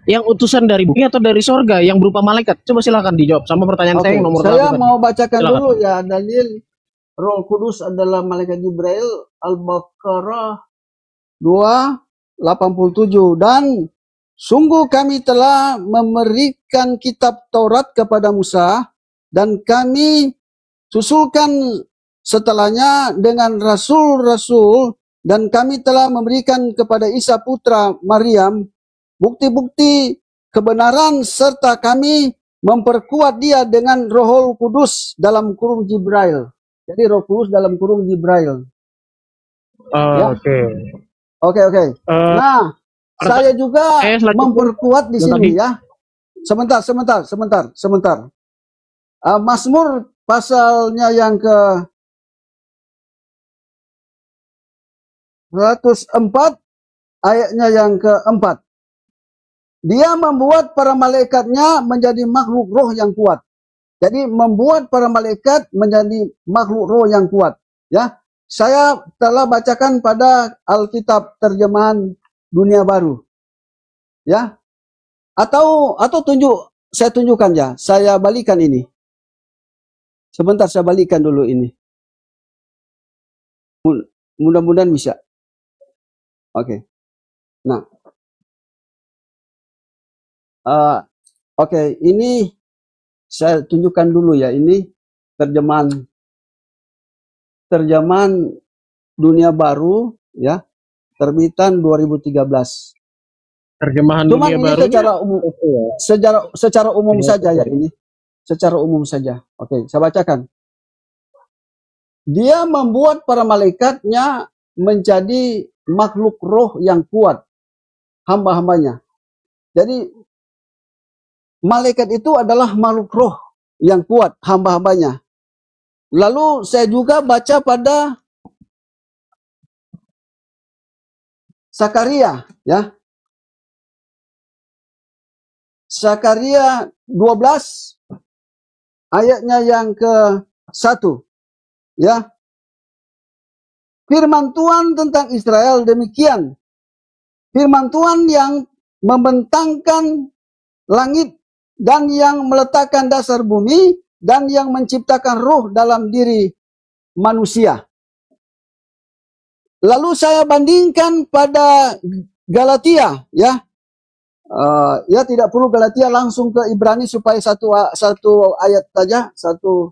Yang utusan dari bumi atau dari sorga yang berupa malaikat? Coba silakan dijawab sama pertanyaan saya Oke, yang nomor saya satu tadi. mau bacakan Silakan. dulu ya dalil Roh Kudus adalah malaikat Jibril, Al-Baqarah 2:87. Dan sungguh kami telah memberikan kitab Taurat kepada Musa, dan kami susulkan setelahnya dengan rasul-rasul, dan kami telah memberikan kepada Isa putra Maryam bukti-bukti kebenaran, serta kami memperkuat dia dengan Rohul Kudus dalam kurung Jibril. Jadi Roh Kudus dalam kurung Jibril. Ya. Oke. Oke. Nah, saya juga memperkuat di sini ya. Sebentar. Mazmur pasalnya yang ke 104 ayatnya yang keempat. Dia membuat para malaikatnya menjadi makhluk roh yang kuat. Jadi membuat para malaikat menjadi makhluk roh yang kuat. Ya, saya telah bacakan pada Alkitab terjemahan Dunia Baru. Ya, atau saya tunjukkan ya. Saya balikan ini. Sebentar, saya balikan dulu ini. Mudah-mudahan bisa. Oke. Nah. Oke, ini saya tunjukkan dulu ya, ini terjemahan Dunia Baru ya, terbitan 2013. Terjemahan Cuman Dunia ini Baru secara umum saja ya, ini secara umum saja. Oke, saya bacakan. Dia membuat para malaikatnya menjadi makhluk roh yang kuat, hamba-hambanya. Jadi malaikat itu adalah makhluk roh yang kuat, hamba-hambanya. Lalu saya juga baca pada Zakaria ya. Zakaria 12 ayatnya yang ke-1 ya. Firman Tuhan tentang Israel demikian. Firman Tuhan yang membentangkan langit dan yang meletakkan dasar bumi dan yang menciptakan roh dalam diri manusia. Lalu saya bandingkan pada Galatia ya. Ya tidak perlu Galatia, langsung ke Ibrani supaya satu ayat saja, satu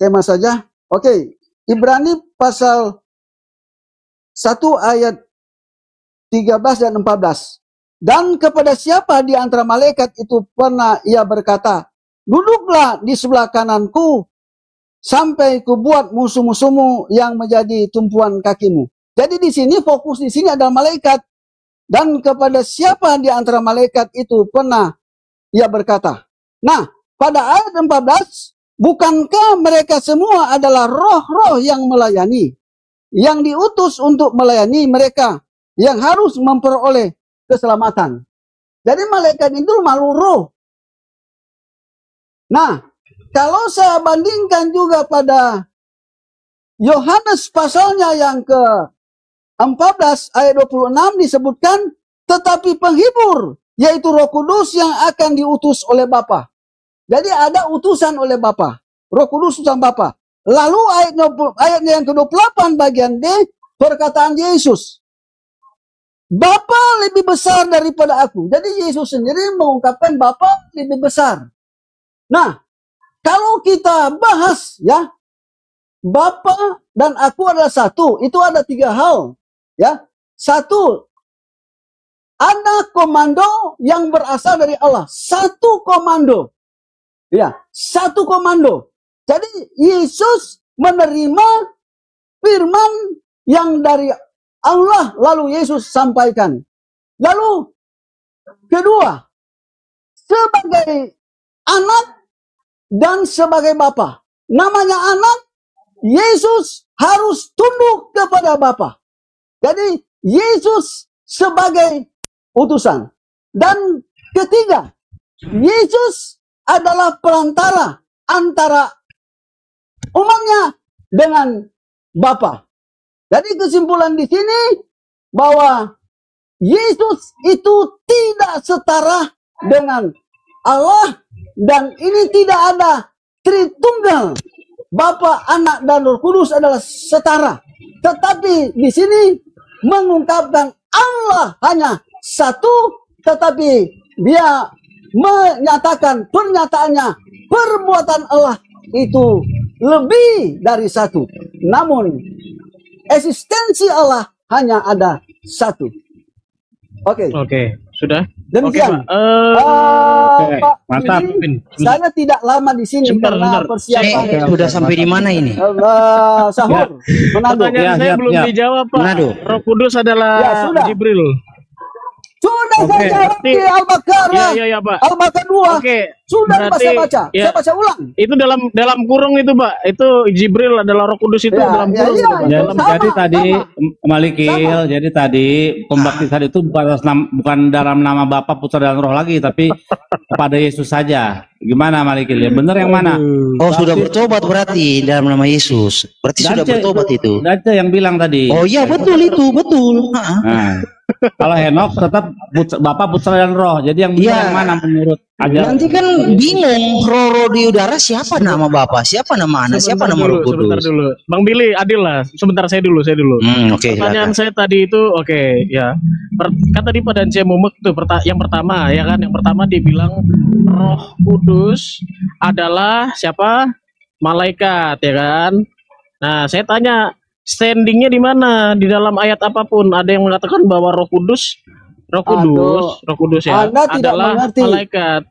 tema saja. Oke, Ibrani pasal 1 ayat 13 dan 14. Dan kepada siapa di antara malaikat itu pernah ia berkata, duduklah di sebelah kananku sampai kubuat musuh-musuhmu yang menjadi tumpuan kakimu. Jadi di sini fokus di sini adalah malaikat. Dan kepada siapa di antara malaikat itu pernah ia berkata. Nah, pada ayat 14, bukankah mereka semua adalah roh-roh yang melayani, yang diutus untuk melayani mereka yang harus memperoleh keselamatan. Jadi malaikat itu makhluk roh. Nah, kalau saya bandingkan juga pada Yohanes pasalnya yang ke-14 ayat 26 disebutkan, tetapi penghibur, yaitu Roh Kudus yang akan diutus oleh Bapa. Jadi ada utusan oleh Bapa. Roh Kudus utusan Bapa. Lalu ayatnya yang ke-28 bagian D, perkataan Yesus. Bapa lebih besar daripada aku. Jadi Yesus sendiri mengungkapkan Bapa lebih besar. Nah, kalau kita bahas ya, Bapa dan aku adalah satu. Itu ada 3 hal. Ya, satu, ada komando yang berasal dari Allah. Satu komando. Ya, satu komando. Jadi Yesus menerima firman yang dari Allah, lalu Yesus sampaikan. Lalu kedua, sebagai anak dan sebagai bapa. Namanya anak, Yesus harus tunduk kepada Bapa. Jadi Yesus sebagai utusan. Dan ketiga, Yesus adalah perantara antara umatnya dengan Bapa. Jadi kesimpulan di sini bahwa Yesus itu tidak setara dengan Allah, dan ini tidak ada Tritunggal. Bapa, Anak, dan Roh Kudus adalah setara. Tetapi di sini mengungkapkan Allah hanya satu, tetapi dia menyatakan pernyataannya, perbuatan Allah itu lebih dari satu. Namun eksistensi Allah hanya ada satu. Oke. Oke, sudah. Demikian. Oke, Pak mantap. Willy, saya tidak lama di sini karena persiapan. Sudah sampai di mana ini? Sahur. Manado. Pertanyaan saya belum dijawab, Pak. Manado. Roh Kudus adalah Ya, sudah. Jibril. Sudah saya jawab di Al-Baqarah. Iya, Pak. Al-Baqarah 2. Oke. Sudah berarti, saya baca. ya. Saya baca ulang. Itu dalam kurung itu, Pak. Itu Jibril adalah Roh Kudus itu Ya, dalam ya, kurung. iya, itu, Pak. iya. Dalam Sama, Jadi tadi sama. Malikil, jadi tadi pembaptisan itu bukan dalam nama Bapa, Putra dan Roh lagi, tapi kepada Yesus saja. Gimana Malikil? Ya benar yang mana? Oh, sudah bertobat berarti dalam nama Yesus. Berarti sudah bertobat itu. Dace yang bilang tadi. Oh iya, betul itu, betul. Nah, kalau Henok tetap Bapa, Putra dan Roh. Jadi yang benar Iya. yang mana menurut ajaran? Nanti kan bingung, Roro di udara siapa nama Bapa, siapa nama Anak, siapa nama Roh Sebentar Kudus. dulu. Bang Billy, adil lah. Sebentar saya dulu. Oke, Pertanyaan silakan. saya tadi itu, oke, ya. Kan tadi Pak Dance Mumek tuh yang pertama, ya kan? Yang pertama dibilang Roh Kudus adalah siapa? Malaikat, ya kan? Nah, saya tanya, standingnya di mana? Di dalam ayat apapun ada yang mengatakan bahwa Roh Kudus Roh Kudus ya Anda tidak adalah mengerti. malaikat.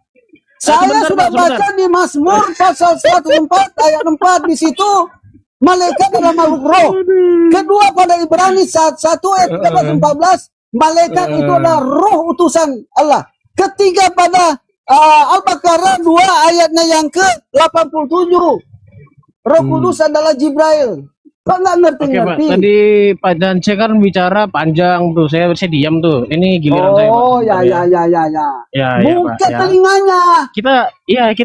Saya Sebentar, sudah Pak, sebentar. baca di Mazmur pasal 104 ayat 4 di situ malaikat adalah makhluk roh. Kedua pada Ibrani 1 ayat 13-14 malaikat itu adalah roh utusan Allah. Ketiga pada Al-Baqarah 2 ayatnya yang ke-87 Roh Kudus adalah Jibril. Kok nggak Oke, Pak. ngerti-ngerti? Tadi Pak Dance kan bicara panjang tuh. Saya diam tuh. Ini giliran saya, Pak. Oh ya. Ya, ya, Buka Pak. Ya. telinganya. Kita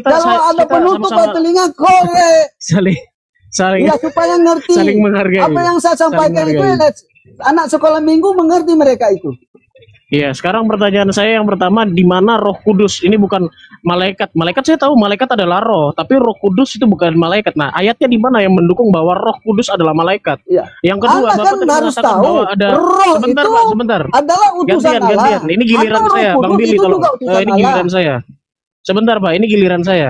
Kalau ada penutupan sama-sama telinga korek. saling Ya supaya ngerti. saling menghargai. Apa yang saya sampaikan itu anak sekolah minggu mengerti mereka itu. Iya, sekarang pertanyaan saya yang pertama, di mana Roh Kudus? Ini bukan malaikat. Malaikat saya tahu malaikat adalah roh, tapi Roh Kudus itu bukan malaikat. Nah, ayatnya di mana yang mendukung bahwa Roh Kudus adalah malaikat? Iya. Yang kedua, Anda Bapak kan tadi harus mengatakan tahu bahwa ada roh sebentar, itu Pak, sebentar. adalah utusan Allah. Gantian. Ini giliran Atau Roh saya, Bang Kudus Billy, itu tolong. juga utusan Ini Allah. giliran saya. Sebentar, Pak, ini giliran saya.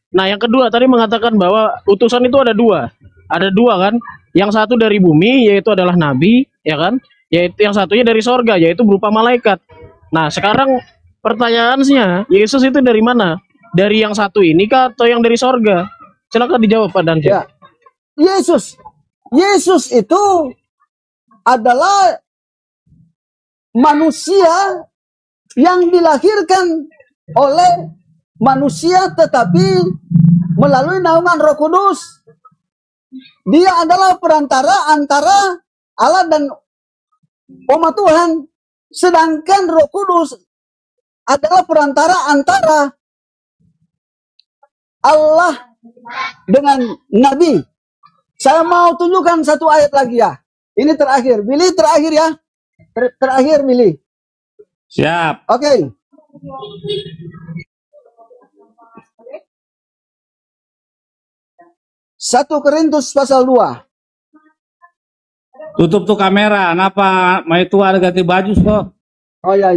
Nah, yang kedua tadi mengatakan bahwa utusan itu ada dua. Ada dua kan? Yang satu dari bumi, yaitu adalah nabi, ya kan? Yaitu yang satunya dari sorga, yaitu berupa malaikat. Nah, sekarang pertanyaannya, Yesus itu dari mana? Dari yang satu ini kah atau yang dari sorga? Silakan dijawab, Pak Dance. Ya. Yesus itu adalah manusia yang dilahirkan oleh manusia tetapi melalui naungan Roh Kudus. Dia adalah perantara antara Allah dan umat Tuhan. Sedangkan Roh Kudus adalah perantara antara Allah dengan Nabi. Saya mau tunjukkan satu ayat lagi ya. Ini terakhir. Billy terakhir ya. Terakhir Billy. Siap. Oke. Satu Korintus pasal 2. Tutup tuh kamera. Kenapa? Mai tua ada ganti baju kok. Oh ya.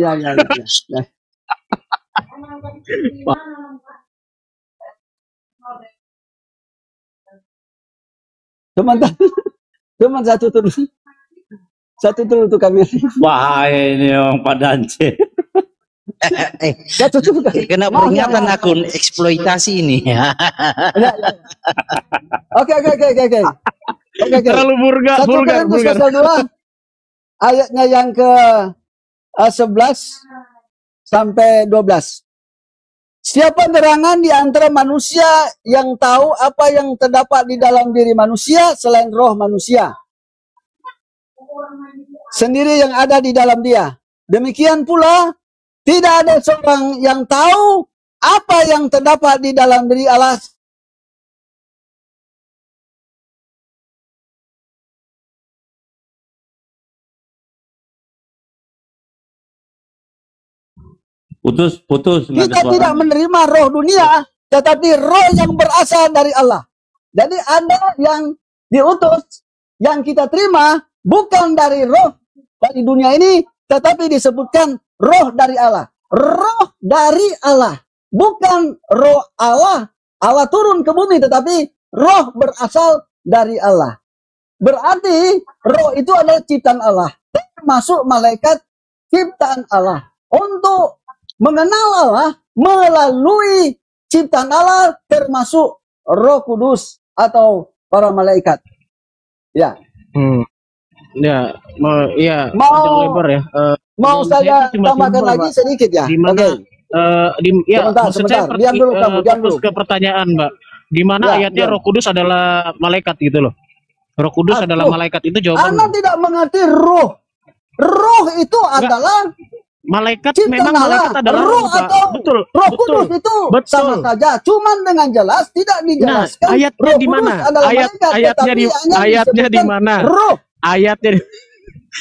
Teman satu terus. Satu dulu tuh kamera. Wah, ini yang Pak Dance. Ya tutup. Kena peringatan akun eksploitasi ini. Ya. Oke. Terlalu vulgar. Satu Korintus pasal 2 ayatnya yang ke 11 sampai 12. Siapa gerangan di antara manusia yang tahu apa yang terdapat di dalam diri manusia selain roh manusia sendiri yang ada di dalam dia. Demikian pula tidak ada seorang yang tahu apa yang terdapat di dalam diri Allah Putus nggak ada Kita suara. tidak menerima roh dunia, tetapi roh yang berasal dari Allah. Jadi ada yang diutus, yang kita terima bukan dari roh dari dunia ini, tetapi disebutkan roh dari Allah. Roh dari Allah, bukan roh Allah. Allah turun ke bumi, tetapi roh berasal dari Allah. Berarti roh itu adalah ciptaan Allah, termasuk malaikat ciptaan Allah. Untuk mengenal Allah melalui ciptaan Allah termasuk Roh Kudus atau para malaikat. Ya, Ya, ya, Mau- panjang lebar ya. mau Menurut saya itu cuma tambahkan simpel, lagi Pak. sedikit ya. Di mana Oke. ya, Sebentar, maksud sebentar. saya Diam dulu kamu, diam fokus dulu. ke pertanyaan, Mbak. Di mana Ya, ayatnya diam. Roh Kudus adalah malaikat gitu loh. Roh Kudus Aduh. adalah malaikat, itu jawaban. Anda tidak mengerti roh. Roh itu adalah Malaikat ciptaan memang Allah. malaikat adalah Roh roh, Pak. atau Betul. Roh betul. Kudus itu Betul. sama saja. Cuman dengan jelas tidak Nah, dijelaskan. ayatnya Roh di Kudus mana? adalah Ayatnya malaikat, di tetapi hanya ayatnya di disebutkan mana? Roh. Ayatnya di,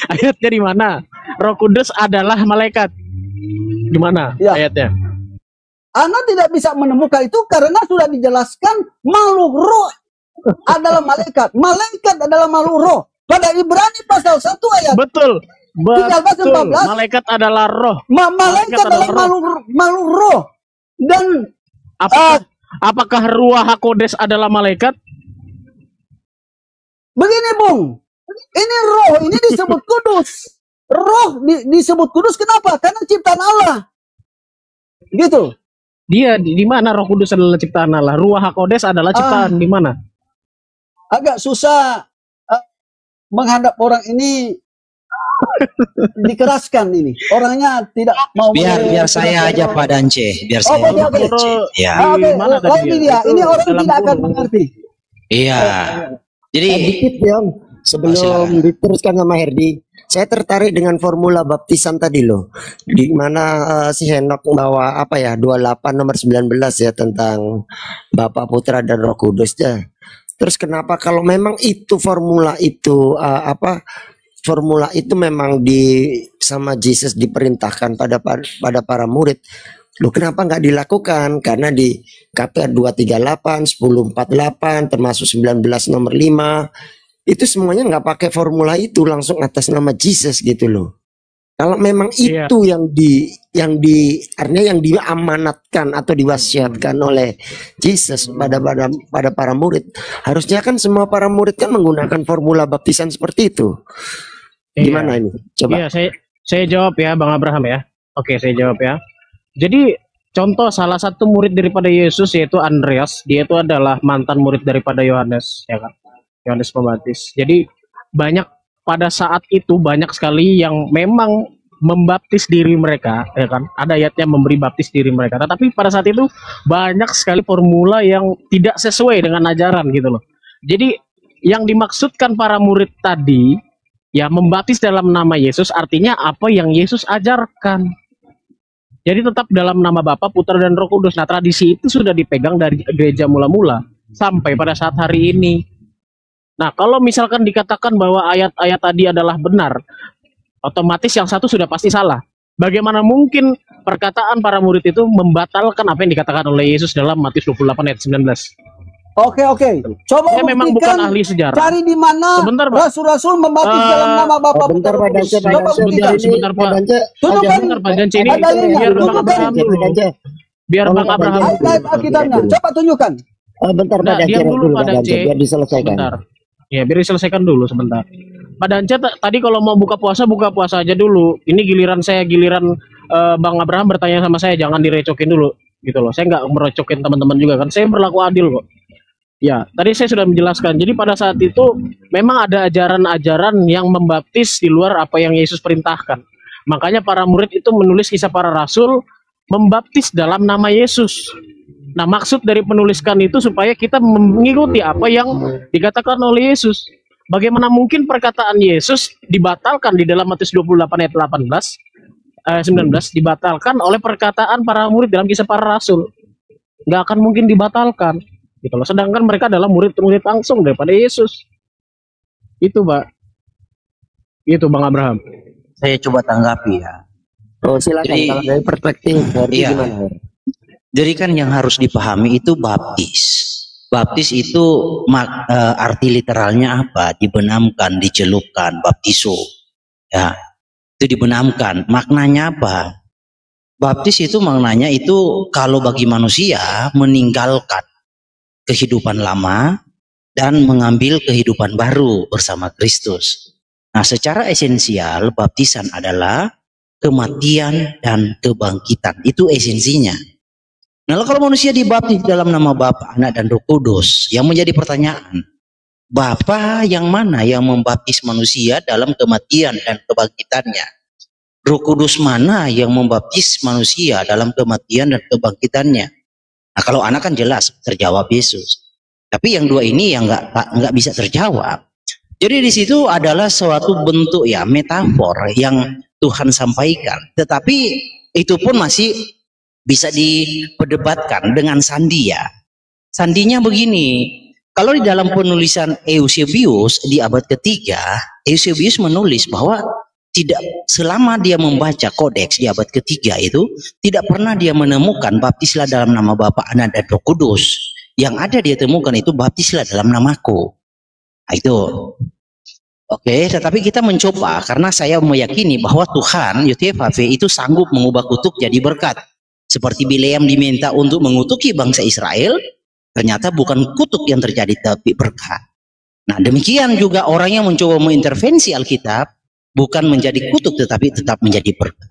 ayatnya di mana? Roh Kudus adalah malaikat. Di mana Ya. ayatnya? Anda tidak bisa menemukan itu karena sudah dijelaskan makhluk roh adalah malaikat. Malaikat adalah makhluk roh. Pada Ibrani pasal 1 ayat Betul. 13 dan Betul. 14. Malaikat adalah roh. malaikat adalah adalah roh. makhluk roh. Dan Apakah Ruach HaKodes adalah malaikat? begini Bung, ini roh, ini disebut kudus. Roh disebut kudus kenapa? Karena ciptaan Allah. Gitu. Dia di mana Roh Kudus adalah ciptaan Allah? Ruach HaKodes adalah ciptaan di mana? Agak susah menghadap orang ini dikeraskan ini. Orangnya tidak mau Biar saya aja Pak Dance, biar saya oke, aja oke. Pak Dance. Ya. Di mana tadi lagi dia? dia. Itu Ini orang dalam tidak akan kurung. mengerti. Iya. Jadi Dikit Yong, sebelum silakan. diteruskan sama Herdi, saya tertarik dengan formula baptisan tadi loh, di mana si Henok bawa apa ya 28 nomor 19 ya tentang Bapa Putra dan Roh Kudus ya. Terus kenapa kalau memang itu formula itu formula itu memang sama Yesus diperintahkan pada para murid. Loh kenapa nggak dilakukan? Karena di KPR 238, 1048, termasuk 19 nomor 5, itu semuanya nggak pakai formula itu, langsung atas nama Jesus gitu loh. Kalau memang Iya. itu artinya yang diamanatkan atau diwasiatkan oleh Jesus pada para murid, harusnya kan semua para murid kan menggunakan formula baptisan seperti itu. Gimana ini? Coba. Iya, saya jawab ya, Bang Abraham ya. Oke, saya jawab ya. Jadi contoh salah satu murid daripada Yesus yaitu Andreas, dia itu adalah mantan murid daripada Yohanes, ya kan? Yohanes Pembaptis. Jadi banyak pada saat itu banyak sekali yang memang membaptis diri mereka, ya kan? Ada ayatnya memberi baptis diri mereka. Tetapi pada saat itu banyak sekali formula yang tidak sesuai dengan ajaran gitu loh. Jadi yang dimaksudkan para murid tadi ya membaptis dalam nama Yesus artinya apa yang Yesus ajarkan. Jadi tetap dalam nama Bapa, Putra dan Roh Kudus. Nah, tradisi itu sudah dipegang dari gereja mula-mula sampai pada saat hari ini. Nah, kalau misalkan dikatakan bahwa ayat-ayat tadi adalah benar, otomatis yang satu sudah pasti salah. Bagaimana mungkin perkataan para murid itu membatalkan apa yang dikatakan oleh Yesus dalam Matius 28 ayat 19? Oke. Coba Saya memang bukan buktikan, ahli sejarah. cari di mana Sebentar, Pak. rasul-rasul membaptis dalam nama Bapa, Bentar Putra, Pak Roh Kudus. Dance, Coba buktikan. sebentar, Pak. Tunjukkan. Sebentar, Pak Janci, ini Ada dalilnya. biar Bang Tunjukkan. Abraham dulu. Biar Bang Abraham dulu. Ayat Alkitabnya. Coba tunjukkan. Bentar Nah, Pak Dance, diam dulu, Pak Pak Dance, Dance. biar diselesaikan. Sebentar. Ya, biar diselesaikan dulu sebentar. Pak Dance tadi kalau mau buka puasa aja dulu. Ini giliran Bang Abraham bertanya sama saya, jangan direcokin dulu gitu loh. Saya nggak merecokin teman-teman juga kan. Saya berlaku adil kok. Ya, tadi saya sudah menjelaskan. Jadi pada saat itu memang ada ajaran-ajaran yang membaptis di luar apa yang Yesus perintahkan. Makanya para murid itu menulis Kisah Para Rasul membaptis dalam nama Yesus. Nah, maksud dari penuliskan itu supaya kita mengikuti apa yang dikatakan oleh Yesus. Bagaimana mungkin perkataan Yesus dibatalkan di dalam Matius 28 ayat 19 dibatalkan oleh perkataan para murid dalam Kisah Para Rasul? Nggak akan mungkin dibatalkan. Gitu loh. Sedangkan mereka adalah murid-murid langsung daripada Yesus. Itu, Pak. Itu Bang Abraham. saya coba tanggapi ya. Oh, silakan Jadi, kalau dari perspektif Herdi iya. gimana, Her? Jadi kan yang harus dipahami itu baptis. Baptis itu arti literalnya apa? Dibenamkan, dicelupkan, baptiso. Ya, itu dibenamkan. Maknanya apa? Baptis itu maknanya itu kalau bagi manusia meninggalkan kehidupan lama dan mengambil kehidupan baru bersama Kristus. Nah, secara esensial baptisan adalah kematian dan kebangkitan. Itu esensinya. Nah, kalau manusia dibaptis dalam nama Bapa, Anak, dan Roh Kudus, yang menjadi pertanyaan, Bapa yang mana yang membaptis manusia dalam kematian dan kebangkitannya? Roh Kudus mana yang membaptis manusia dalam kematian dan kebangkitannya? Nah, kalau anak kan jelas terjawab Yesus. Tapi yang dua ini yang nggak bisa terjawab. Jadi di situ adalah suatu bentuk ya metafor yang Tuhan sampaikan. Tetapi itu pun masih bisa diperdebatkan dengan sandi ya. Sandinya begini, kalau di dalam penulisan Eusebius di abad ketiga, Eusebius menulis bahwa tidak selama dia membaca kodeks di abad ketiga itu, tidak pernah dia menemukan baptislah dalam nama Bapa, Anak, dan Roh Kudus. Yang ada dia temukan itu baptislah dalam namaku. Nah, itu. Oke, tetapi kita mencoba karena saya meyakini bahwa Tuhan YTHV itu sanggup mengubah kutuk jadi berkat. Seperti Bileam diminta untuk mengutuki bangsa Israel, ternyata bukan kutuk yang terjadi tapi berkat. Nah, demikian juga orang yang mencoba mengintervensi Alkitab, bukan menjadi kutuk tetapi tetap menjadi berkat.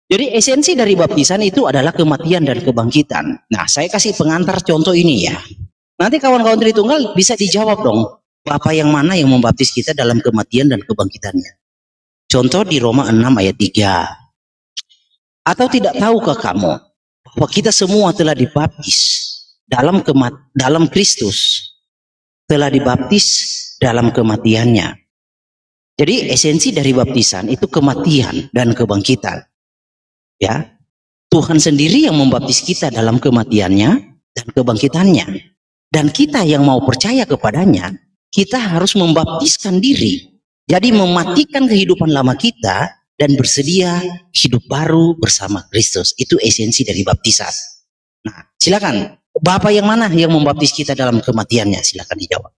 Jadi esensi dari baptisan itu adalah kematian dan kebangkitan. Nah, saya kasih pengantar contoh ini ya. Nanti kawan-kawan Tritunggal bisa dijawab dong, Bapa yang mana yang membaptis kita dalam kematian dan kebangkitannya. Contoh di Roma 6 ayat 3. Atau tidak tahukah kamu bahwa kita semua telah dibaptis dalam Kristus, telah dibaptis dalam kematiannya. Jadi esensi dari baptisan itu kematian dan kebangkitan. Ya, Tuhan sendiri yang membaptis kita dalam kematiannya dan kebangkitannya. Dan kita yang mau percaya kepadanya, kita harus membaptiskan diri. Jadi mematikan kehidupan lama kita dan bersedia hidup baru bersama Kristus. Itu esensi dari baptisan. Nah, silakan. Bapak yang mana yang membaptis kita dalam kematiannya? Silakan dijawab.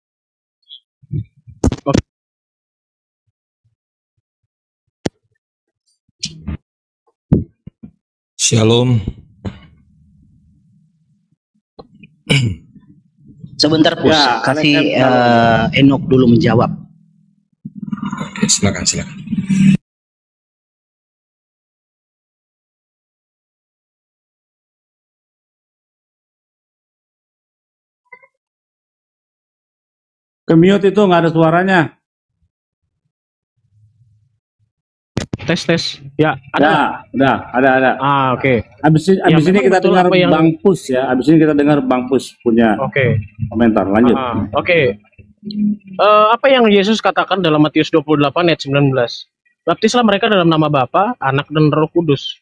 Shalom. Sebentar, Pus. Ya, Kasih Enok dulu menjawab. Oke, silakan. Ke-mute itu nggak ada suaranya. Tes. Ya, ada. Ada. Ah, oke. Abis Ya, ini memang kita betul dengar apa yang- Bang Pus ya. Abis ini kita dengar Bang Pus punya Oke. komentar. Lanjut. Oke. Apa yang Yesus katakan dalam Matius 28 ayat 19? Baptislah mereka dalam nama Bapa, Anak, dan Roh Kudus.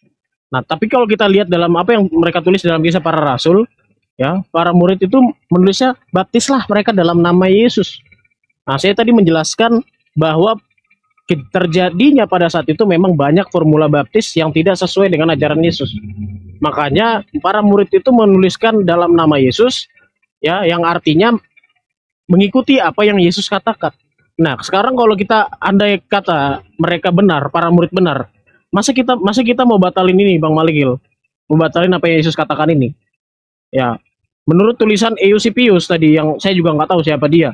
Nah, tapi kalau kita lihat dalam apa yang mereka tulis dalam Kisah Para Rasul, ya, para murid itu menulisnya baptislah mereka dalam nama Yesus. Nah, saya tadi menjelaskan bahwa terjadinya pada saat itu memang banyak formula baptis yang tidak sesuai dengan ajaran Yesus. Makanya para murid itu menuliskan dalam nama Yesus, ya, yang artinya mengikuti apa yang Yesus katakan. Nah, sekarang kalau kita andai kata mereka benar, para murid benar, masa kita mau batalin ini, Bang Malikil? Mau batalin apa yang Yesus katakan ini? Ya, menurut tulisan Eusebius tadi yang saya juga nggak tahu siapa dia.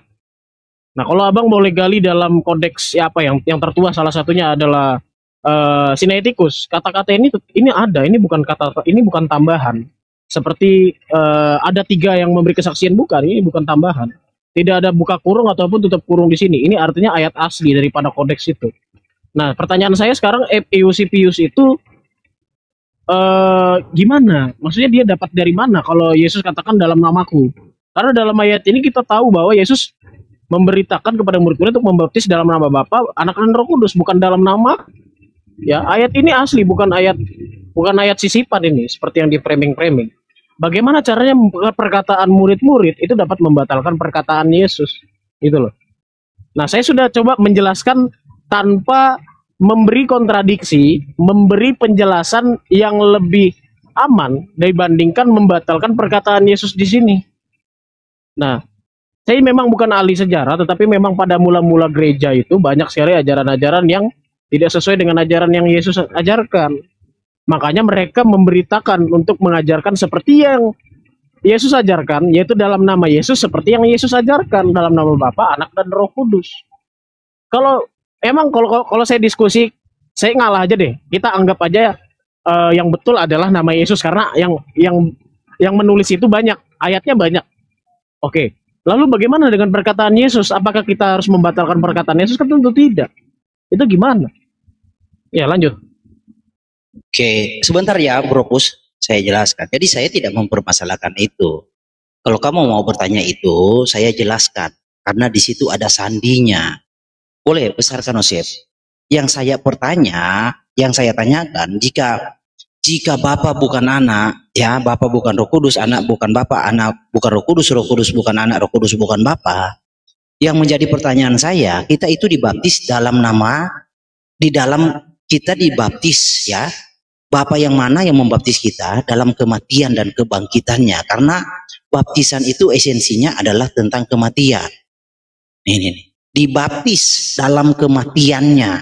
Nah, kalau abang boleh gali dalam kodeks ya, apa yang tertua, salah satunya adalah Sinaiticus. Kata-kata ini ada, ini bukan tambahan. Seperti ada 3 yang memberi kesaksian, bukan, ini bukan tambahan. Tidak ada buka kurung ataupun tutup kurung di sini. Ini artinya ayat asli daripada kodeks itu. Nah, pertanyaan saya sekarang, Eusebius itu gimana? Maksudnya dia dapat dari mana kalau Yesus katakan dalam namaku? Karena dalam ayat ini kita tahu bahwa Yesus memberitakan kepada murid-murid untuk membaptis dalam nama Bapa, Anak, dan Roh Kudus, bukan dalam nama. Ya, ayat ini asli, bukan ayat sisipan ini seperti yang di framing. Bagaimana caranya perkataan murid-murid itu dapat membatalkan perkataan Yesus? Gitu loh. Nah, saya sudah coba menjelaskan tanpa memberi kontradiksi, memberi penjelasan yang lebih aman dibandingkan membatalkan perkataan Yesus di sini. Nah, saya memang bukan ahli sejarah, tetapi memang pada mula-mula gereja itu banyak sekali ajaran-ajaran yang tidak sesuai dengan ajaran yang Yesus ajarkan. Makanya mereka memberitakan untuk mengajarkan seperti yang Yesus ajarkan, yaitu dalam nama Yesus seperti yang Yesus ajarkan, dalam nama Bapa, Anak, dan Roh Kudus. Kalau kalau saya diskusi, saya ngalah aja deh. Kita anggap aja yang betul adalah nama Yesus karena yang menulis itu banyak, ayatnya banyak. Oke. Lalu bagaimana dengan perkataan Yesus? Apakah kita harus membatalkan perkataan Yesus? Kan tentu tidak. Itu gimana? Ya, lanjut. Oke, sebentar ya, Bro Pus. Saya jelaskan. Jadi saya tidak mempermasalahkan itu. Kalau kamu mau bertanya itu, saya jelaskan. Karena di situ ada sandinya. Boleh besarkan Osep. Yang saya tanyakan, jika Bapa bukan anak, ya Bapa bukan Roh Kudus, anak bukan Bapa, anak bukan Roh Kudus bukan anak, Roh Kudus bukan Bapa. Yang menjadi pertanyaan saya, kita itu dibaptis dalam nama, kita dibaptis ya. Bapa yang mana yang membaptis kita dalam kematian dan kebangkitannya? Karena baptisan itu esensinya adalah tentang kematian. Ini. Dibaptis dalam kematiannya.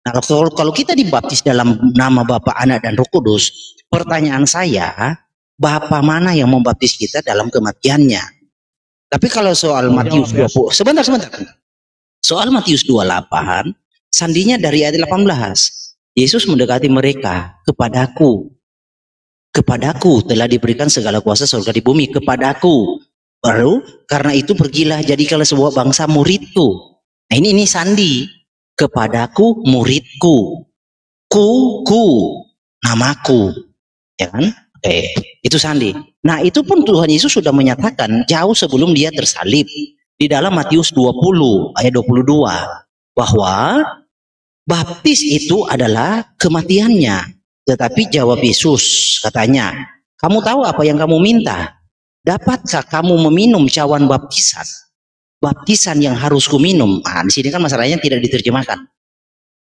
Nah, kalau kita dibaptis dalam nama Bapa, Anak, dan Roh Kudus, pertanyaan saya, Bapa mana yang membaptis kita dalam kematiannya? Tapi kalau soal Matius 20, sebentar. Soal Matius 28, sandinya dari ayat 18. Yesus mendekati mereka, kepadaku telah diberikan segala kuasa surga di bumi, kepadaku. Baru karena itu pergilah jadikanlah sebuah bangsa muridku. Nah ini sandi, kepadaku muridku, ku namaku, ya kan? Oke, itu sandi. Nah itu pun Tuhan Yesus sudah menyatakan jauh sebelum dia tersalib di dalam Matius 20 ayat 22 bahwa baptis itu adalah kematiannya. Tetapi jawab Yesus, katanya, kamu tahu apa yang kamu minta? Dapatkah kamu meminum cawan baptisan? Baptisan yang harus kuminum. Nah, di sini kan masalahnya tidak diterjemahkan.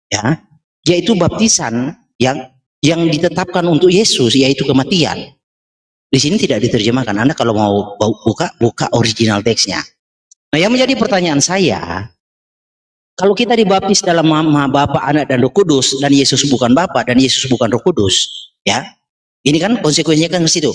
Ya, yaitu baptisan yang ditetapkan untuk Yesus, yaitu kematian. Di sini tidak diterjemahkan. Anda kalau mau buka original teksnya. Nah, yang menjadi pertanyaan saya, kalau kita dibaptis dalam nama Bapa, Anak, dan Roh Kudus, dan Yesus bukan Bapa dan Yesus bukan Roh Kudus, ya, ini kan konsekuensinya kan ke situ.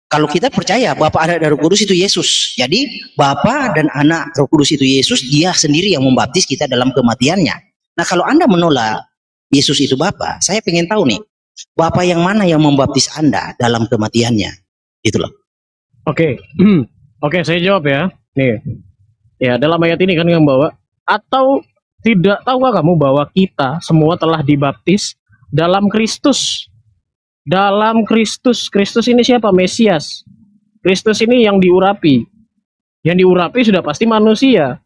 Kalau kita percaya Bapa, Anak, dan Roh Kudus itu Yesus, jadi Bapa dan Anak, Roh Kudus itu Yesus, Dia sendiri yang membaptis kita dalam kematiannya. Nah, kalau Anda menolak Yesus itu Bapa, saya pengen tahu nih, Bapa yang mana yang membaptis Anda dalam kematiannya? Itu loh. Oke, oke, saya jawab ya. Nih, ya dalam ayat ini kan yang bawa. Atau tidak tahukah kamu bahwa kita semua telah dibaptis dalam Kristus? Dalam Kristus. Kristus ini siapa? Mesias. Kristus ini yang diurapi. Yang diurapi sudah pasti manusia.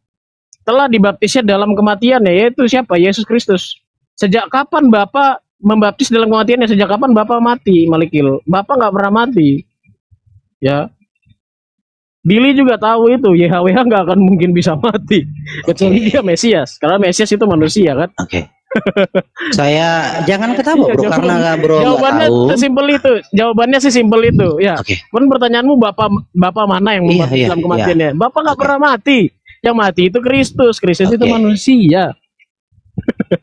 Telah dibaptisnya dalam kematiannya, yaitu siapa? Yesus Kristus. Sejak kapan Bapa membaptis dalam kematiannya? Sejak kapan Bapa mati, Malikil? Bapa nggak pernah mati. Ya. Billy juga tahu itu, YHWH nggak akan mungkin bisa mati kecuali dia Mesias, karena Mesias itu manusia kan. Oke. Saya jangan ketawa bro, karena bro jawabannya tahu. sesimpel itu, jawabannya sesimpel itu. Ya. Kan pertanyaanmu Bapak mana yang membaptis dalam kematiannya? Bapak nggak pernah mati, yang mati itu Kristus. Kristus itu manusia.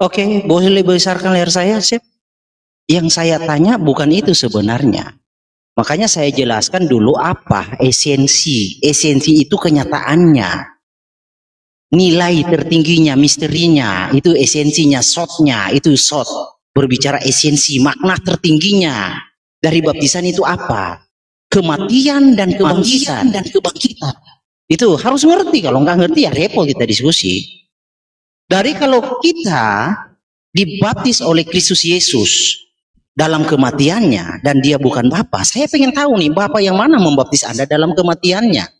Oke, boleh besarkan layar saya, Chef. Yang saya tanya bukan itu sebenarnya. Makanya saya jelaskan dulu apa esensi. Esensi itu kenyataannya. Nilai tertingginya, misterinya, itu esensinya, shotnya, itu shot. Berbicara esensi, makna tertingginya dari baptisan itu apa? Kematian dan kebangkitan. Itu harus ngerti, kalau nggak ngerti ya repot kita diskusi. Dari kalau kita dibaptis oleh Kristus Yesus dalam kematiannya dan dia bukan Bapa, saya pengen tahu nih Bapa yang mana membaptis Anda dalam kematiannya.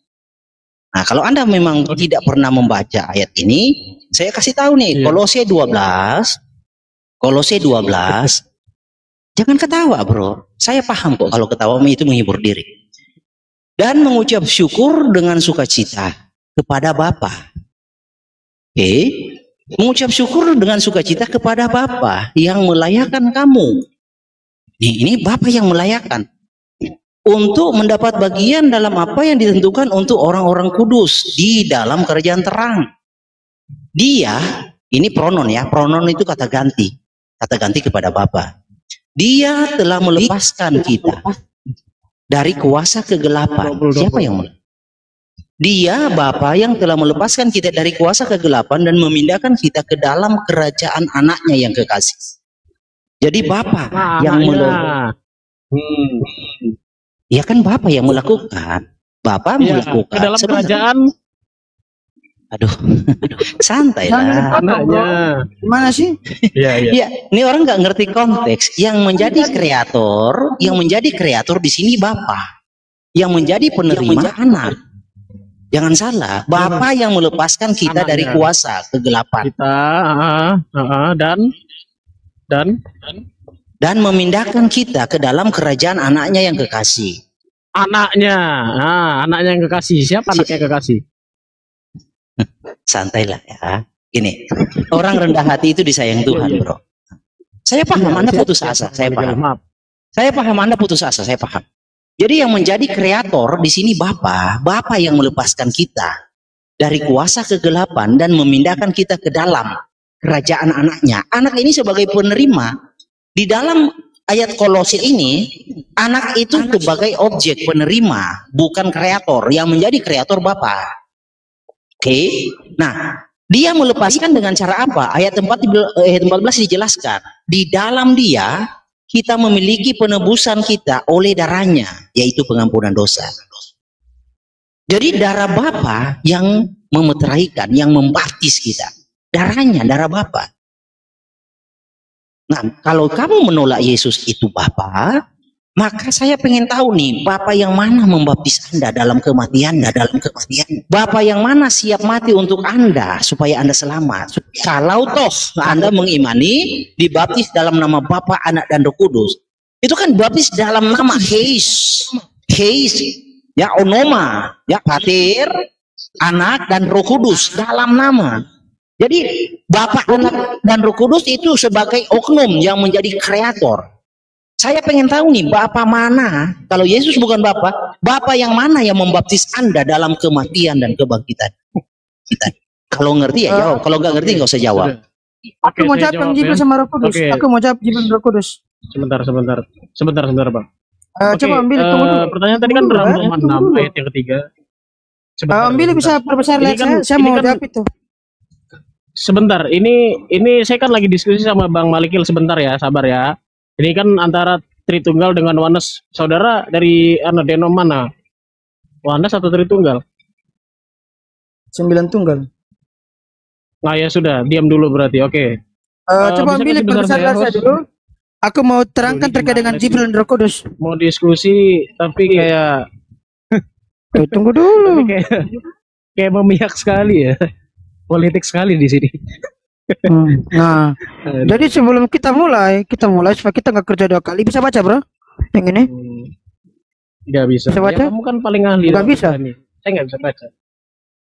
Nah, kalau Anda memang tidak pernah membaca ayat ini, saya kasih tahu nih, Kolose 12. Jangan ketawa, bro. Saya paham kok kalau ketawa itu menghibur diri. Dan mengucap syukur dengan sukacita kepada Bapa. Oke. Mengucap syukur dengan sukacita kepada Bapa yang melayakkan kamu. Ini Bapa yang melayakkan. Untuk mendapat bagian dalam apa yang ditentukan untuk orang-orang kudus di dalam kerajaan terang. Dia, ini pronon ya, pronon itu kata ganti kepada Bapa. Dia telah melepaskan kita dari kuasa kegelapan. Siapa yang melepaskan? Dia Bapa yang telah melepaskan kita dari kuasa kegelapan dan memindahkan kita ke dalam kerajaan anaknya yang kekasih. Jadi Bapa yang melakukan. Ya kan Bapa yang melakukan. Bapa melakukan. Ke dalam kerajaan. Aduh, santai lah. Anaknya. Gimana sih? Iya. Ya, ini orang nggak ngerti konteks. Yang menjadi kreator di sini Bapa. Yang menjadi penerima anak. Jangan salah, Bapa yang melepaskan kita dari kuasa kegelapan. Kita dan memindahkan kita ke dalam kerajaan anaknya yang kekasih. Anaknya yang kekasih. Siapa anaknya kekasih? Santailah ya. Gini, orang rendah hati itu disayang Tuhan, bro. Saya paham Anda putus asa, saya paham. Saya paham Anda putus asa, saya paham. Jadi yang menjadi kreator di sini Bapa yang melepaskan kita dari kuasa kegelapan dan memindahkan kita ke dalam kerajaan anaknya. Anak ini sebagai penerima. Di dalam ayat Kolose ini, anak itu sebagai objek penerima, bukan kreator. Yang menjadi kreator Bapa. Oke. Nah, dia melepaskan dengan cara apa? Ayat 14 dijelaskan. Di dalam dia kita memiliki penebusan kita oleh darahnya, yaitu pengampunan dosa. Jadi darah Bapa yang memeteraikan, yang membaptis kita. Darahnya, darah Bapa. Nah, kalau kamu menolak Yesus itu Bapa, maka saya pengen tahu nih, Bapa yang mana membaptis Anda dalam kematian. Bapa yang mana siap mati untuk Anda supaya Anda selamat. Kalau toh Anda mengimani dibaptis dalam nama Bapa, Anak dan Roh Kudus, itu kan baptis dalam nama Heis, ya onoma, ya Pater, Anak dan Roh Kudus dalam nama. Jadi Bapa, Anak dan Roh Kudus itu sebagai oknum yang menjadi kreator. Saya pengen tahu nih, Bapa mana? Kalau Yesus bukan Bapa yang mana yang membaptis Anda dalam kematian dan kebangkitan? Kalau ngerti ya jawab, kalau nggak ngerti nggak usah jawab. Aku mau jawab yang Jibril sama Roh Kudus. Aku mau jawab Jibril Roh Kudus. Sebentar, Bang. Coba ambil tunggu dulu. Pertanyaan tadi kan Roma 6 ayat yang ketiga. Ambil bisa perbesar lihat kan, saya mau jawab itu. Sebentar, ini saya kan lagi diskusi sama Bang Malikil sebentar ya, sabar ya. Ini kan antara Tritunggal dengan Oneness. Saudara dari denom mana? Oneness atau Tritunggal? 9 tunggal. Nah ya sudah, diam dulu berarti. Oke. Coba ambil perbesar saya dulu. Aku mau terangkan terkait dengan Jibril dan Roh Kudus. Mau diskusi tapi kayak tunggu dulu. Tapi kayak memihak sekali ya. Politik sekali di sini. Nah, jadi sebelum kita mulai supaya kita nggak kerja 2 kali. Bisa baca bro? Yang ini? Nggak bisa. Bisa baca? Ya, kamu kan paling ahli. Nggak bisa. Saya nggak bisa baca.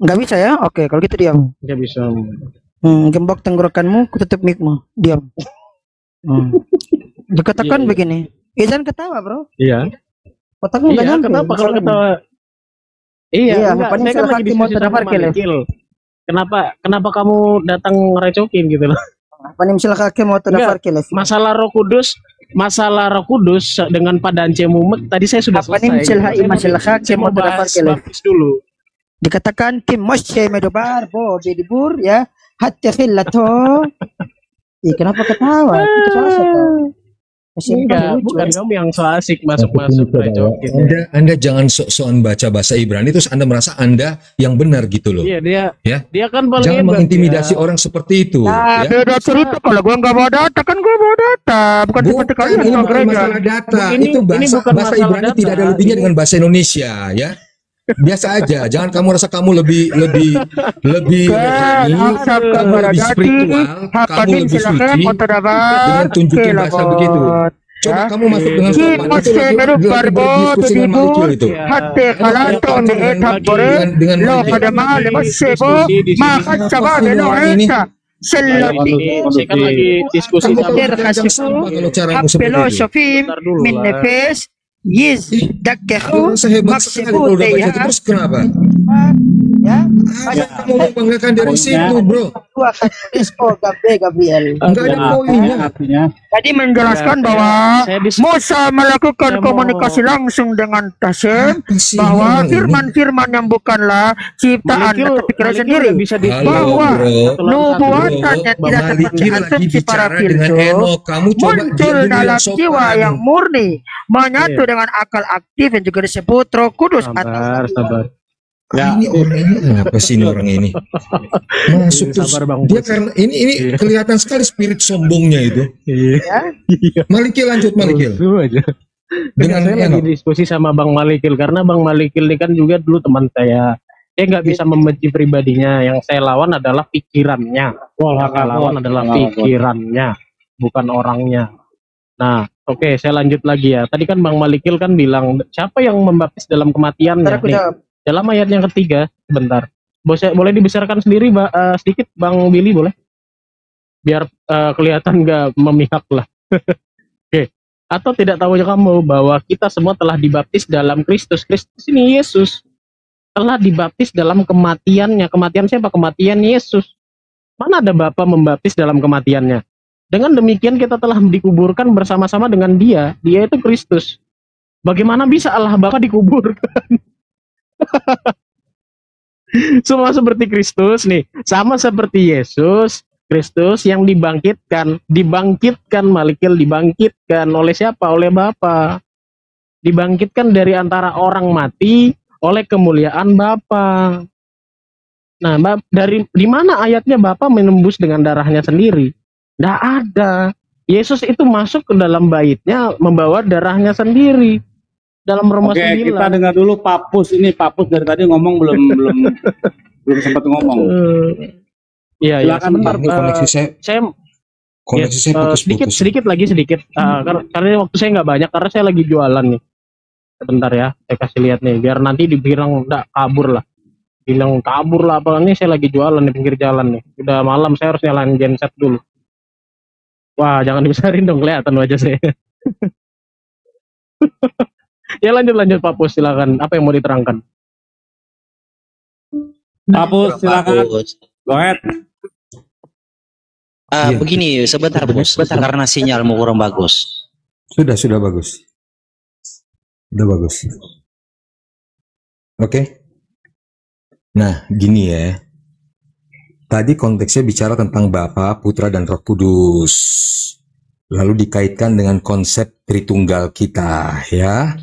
Nggak bisa ya? Oke, kalau gitu diam. Nggak bisa. Gembok tenggorokanmu, ku tutup micmu. Diam. Dikatakan begini. Izan ketawa bro. Iya. Otakmu nggak nyampe. Kenapa kalau ketawa? Iya. Saya kan lagi diskusi sama Malikil. Kenapa kamu datang ngerecokin gitu loh? Masalah Roh Kudus dengan Padance Mumek tadi saya sudah selesai. Saya mau bahas baptis dulu. Dikatakan Kim Moshe Medobar Bo Bedibur ya hati khillato. Kenapa ketawa? Itu salah. Enggak, bukan kamu yang so asik masuk-masuk gitu. Anda jangan sok-sokan baca bahasa Ibrani terus Anda merasa Anda yang benar gitu loh. Iya, dia kan paling jangan mengintimidasi orang seperti itu. Nah, ya. Beda cerita kalau gua nggak bawa data kan gua bawa data, bukan seperti kalian ini bukan masalah data. Itu bahasa Ibrani data. Tidak ada lebihnya dengan bahasa Indonesia ya. Biasa aja, jangan kamu rasa kamu lebih rohani, kamu lebih spiritual, kamu lebih suci dengan tunjukin bahasa begitu. Coba kamu masuk dengan sopan itu lagi berdiskusi dengan Malikil itu. Dengan Selati Saya kan lagi diskusi Kamu sama tahu tidak Terkasih sampah kalau caramu seperti itu. Apelosofim Bentar dulu min lah. nefes Yiz Dakkehu Rasa hebat sekali kalau udah baca itu, terus kenapa? ya Apa kamu membanggakan dari situ, bro? dua katulis Gabriel. Enggak ada poinnya. Artinya Tadi menjelaskan Ya, bahwa saya Musa melakukan saya mau- komunikasi langsung dengan Tashem Apa sih bahwa orang ini? firman-firman yang bukanlah ciptaan tetapi kira sendiri bisa di Halo, bahwa bro. nubuatan yang tidak dapat Malikil lagi diasumsi para bicara dengan filsuf Enok. Kamu coba muncul diam dulu dalam yang jiwa sopan. yang murni menyatu dengan akal aktif yang juga disebut Roh Kudus sabar. Ah, ini orang ini apa sih ini orang ini? Masuk terus. Sabar, Bang. Dia karena ini kelihatan sekali spirit sombongnya itu. Iya. Malikil lanjut Malikil. Dulu aja. Dengan Saya lagi Enok. diskusi sama Bang Malikil karena Bang Malikil ini kan juga dulu teman saya. Saya nggak bisa membenci pribadinya. Yang saya lawan adalah pikirannya. Yang saya lawan adalah pikirannya, bukan orangnya. Nah, oke, saya lanjut lagi ya. Tadi kan Bang Malikil kan bilang siapa yang membaptis dalam kematiannya? Ntar aku Nih, jawab. dalam ayat yang ketiga, sebentar. Boleh dibesarkan sendiri, sedikit, Bang Billy, boleh? Biar kelihatan nggak memihak lah. Oke. Atau tidak tahu kamu bahwa kita semua telah dibaptis dalam Kristus. Kristus ini Yesus. Telah dibaptis dalam kematiannya. Kematian siapa? Kematian Yesus. Mana ada Bapa membaptis dalam kematiannya? Dengan demikian kita telah dikuburkan bersama-sama dengan Dia. Dia itu Kristus. Bagaimana bisa Allah Bapa dikuburkan? Semua seperti Kristus nih, sama seperti Yesus Kristus yang dibangkitkan Malikil, dibangkitkan oleh siapa? Oleh Bapa. Dibangkitkan dari antara orang mati oleh kemuliaan Bapa. Nah, di mana ayatnya Bapa menembus dengan darahnya sendiri? Nggak ada. Yesus itu masuk ke dalam baitnya membawa darahnya sendiri. Dalam Roma Oke, 9. kita dengar dulu Papus ini. Papus dari tadi ngomong belum sempat ngomong. Iya, Silakan, sebentar. Ini koneksi saya Saya saya putus-putus. sedikit. Karena waktu saya nggak banyak karena saya lagi jualan nih. Sebentar ya, saya kasih lihat nih biar nanti dibilang enggak kabur lah. Bilang kabur lah apa nih, saya lagi jualan di pinggir jalan nih. Udah malam, saya harus nyalain genset dulu. Wah, jangan dibesarin dong, kelihatan wajah saya. Ya lanjut Pak Pus, silakan. Apa yang mau diterangkan? Papus, silakan. Go ahead. Iya. Begini, sebentar bos, karena sinyalmu kurang bagus. Sudah bagus. Sudah bagus. Oke. Nah, gini ya. Tadi konteksnya bicara tentang Bapa, Putra, dan Roh Kudus. Lalu dikaitkan dengan konsep Tritunggal kita, ya.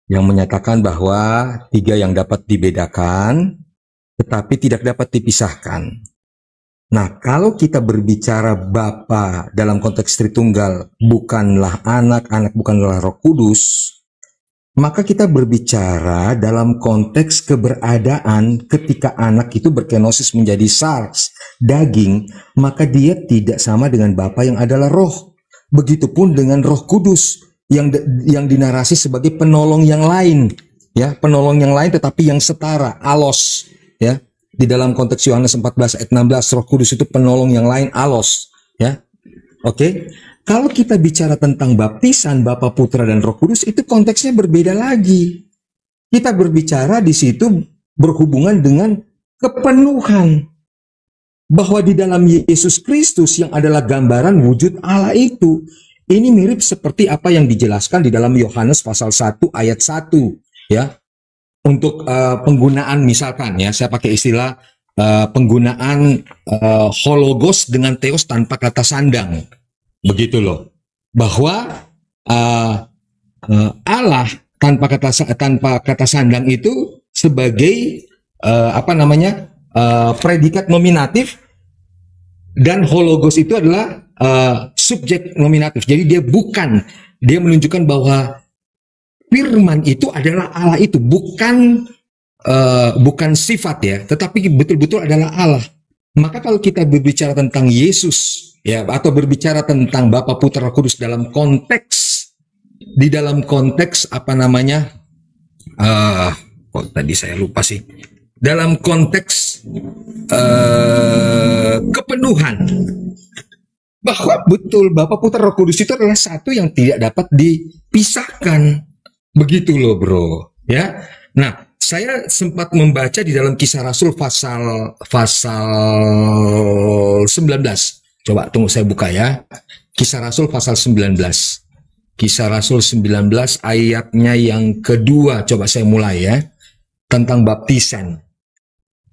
Yang menyatakan bahwa tiga yang dapat dibedakan, tetapi tidak dapat dipisahkan. Nah, kalau kita berbicara Bapa dalam konteks Tritunggal, bukanlah anak bukanlah Roh Kudus, maka kita berbicara dalam konteks keberadaan ketika anak itu berkenosis menjadi sars, daging, maka dia tidak sama dengan Bapa yang adalah roh. Begitupun dengan Roh Kudus yang dinarasi sebagai penolong yang lain, ya, penolong yang lain tetapi yang setara, alos, ya. Di dalam konteks Yohanes 14 ayat 16, Roh Kudus itu penolong yang lain, alos, ya. Oke. Kalau kita bicara tentang baptisan Bapa, Putra, dan Roh Kudus, itu konteksnya berbeda lagi. Kita berbicara di situ berhubungan dengan kepenuhan. Bahwa di dalam Yesus Kristus yang adalah gambaran wujud Allah itu, ini mirip seperti apa yang dijelaskan di dalam Yohanes pasal 1 ayat 1, ya. Untuk penggunaan misalkan, ya, saya pakai istilah penggunaan hologos dengan theos tanpa kata sandang. Begitu loh, bahwa Allah tanpa kata sandang itu sebagai predikat nominatif, dan hologos itu adalah subjek nominatif. Jadi dia menunjukkan bahwa firman itu adalah Allah itu, bukan sifat, ya, tetapi betul-betul adalah Allah. Maka kalau kita berbicara tentang Yesus, ya, atau berbicara tentang Bapa, Putra, Roh Kudus dalam konteks tadi saya lupa sih dalam konteks kepenuhan, bahwa betul Bapa, Putra, Roh Kudus itu adalah satu yang tidak dapat dipisahkan. Begitu loh bro, ya. Nah, saya sempat membaca di dalam Kisah Rasul pasal 19. Coba tunggu saya buka ya. Kisah Rasul pasal 19. Kisah Rasul 19 ayatnya yang kedua. Coba saya mulai ya. Tentang baptisan.